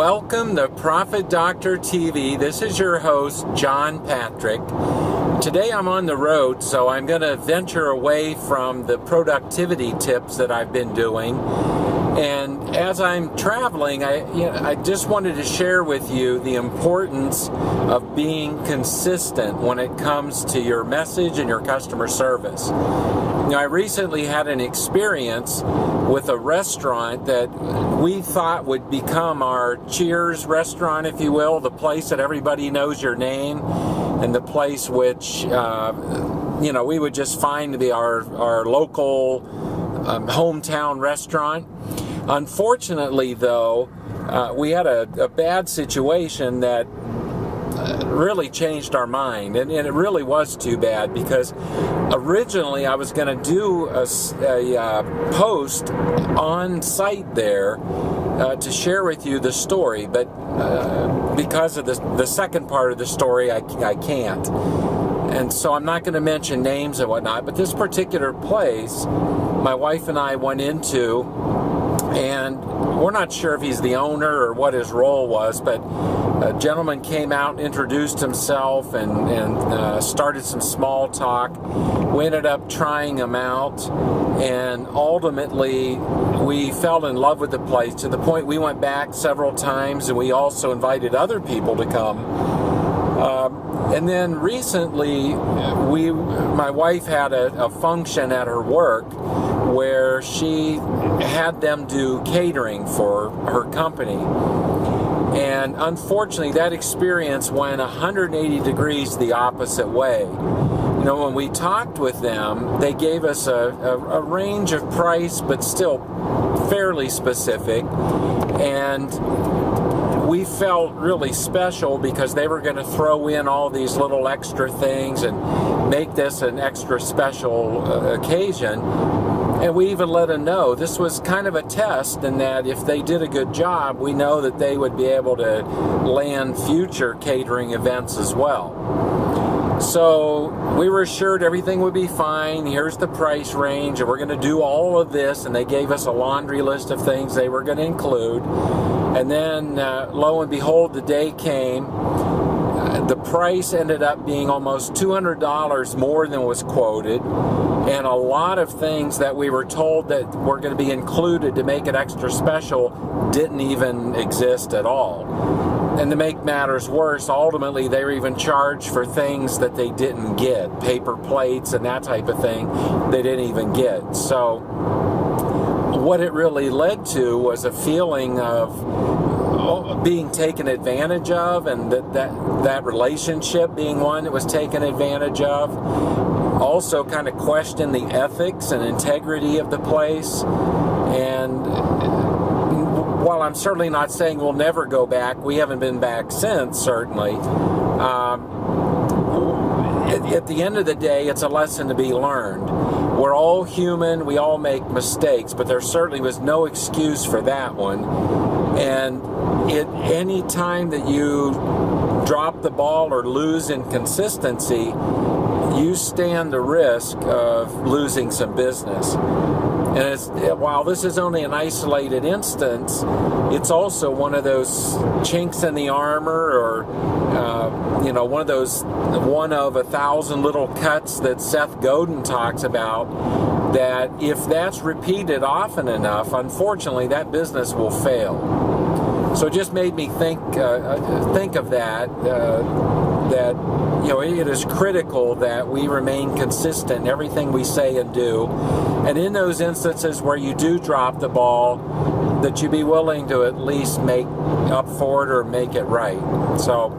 Welcome to Profit Doctor TV. This is your host, John Patrick. Today I'm on the road, so I'm going to venture away from the productivity tips that I've been doing. And as I'm traveling, I just wanted to share with you the importance of being consistent when it comes to your message and your customer service. Now, I recently had an experience with a restaurant that we thought would become our Cheers restaurant, if you will, the place that everybody knows your name, and the place which, we would just find to be our local hometown restaurant. Unfortunately, though, we had a bad situation that really changed our mind, and it really was too bad, because originally I was going to do a post on site there to share with you the story, but because of the second part of the story, I can't. And so I'm not going to mention names and whatnot, but this particular place my wife and I went into, and we're not sure if he's the owner or what his role was, but a gentleman came out, introduced himself, and started some small talk. We ended up trying him out, and ultimately we fell in love with the place to the point we went back several times, and we also invited other people to come. And then recently, my wife had a function at her work where she had them do catering for her company. And unfortunately, that experience went 180 degrees the opposite way. When we talked with them, they gave us a range of price, but still fairly specific. And we felt really special because they were going to throw in all these little extra things and make this an extra special occasion. And we even let them know this was kind of a test, and that if they did a good job, we know that they would be able to land future catering events as well. So we were assured everything would be fine. Here's the price range, and we're going to do all of this. And they gave us a laundry list of things they were going to include. And then, lo and behold, the day came. The price ended up being almost $200 more than was quoted. And a lot of things that we were told that were going to be included to make it extra special didn't even exist at all. And to make matters worse, ultimately they were even charged for things that they didn't get, paper plates and that type of thing they didn't even get. So what it really led to was a feeling of being taken advantage of, and that relationship being one that was taken advantage of. Also kind of question the ethics and integrity of the place. And while I'm certainly not saying we'll never go back, we haven't been back since, certainly. At the end of the day, it's a lesson to be learned. We're all human, we all make mistakes, but there certainly was no excuse for that one. And any time that you drop the ball or lose in consistency, you stand the risk of losing some business. And while this is only an isolated instance, it's also one of those chinks in the armor, or one of those one of 1,000 little cuts that Seth Godin talks about, that if that's repeated often enough, unfortunately that business will fail. So it just made me think of that it is critical that we remain consistent in everything we say and do. And in those instances where you do drop the ball, that you be willing to at least make up for it or make it right. So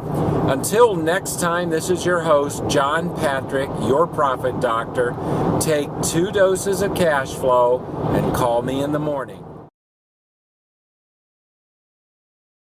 until next time, this is your host, John Patrick, your Profit Doctor. Take 2 doses of cash flow and call me in the morning.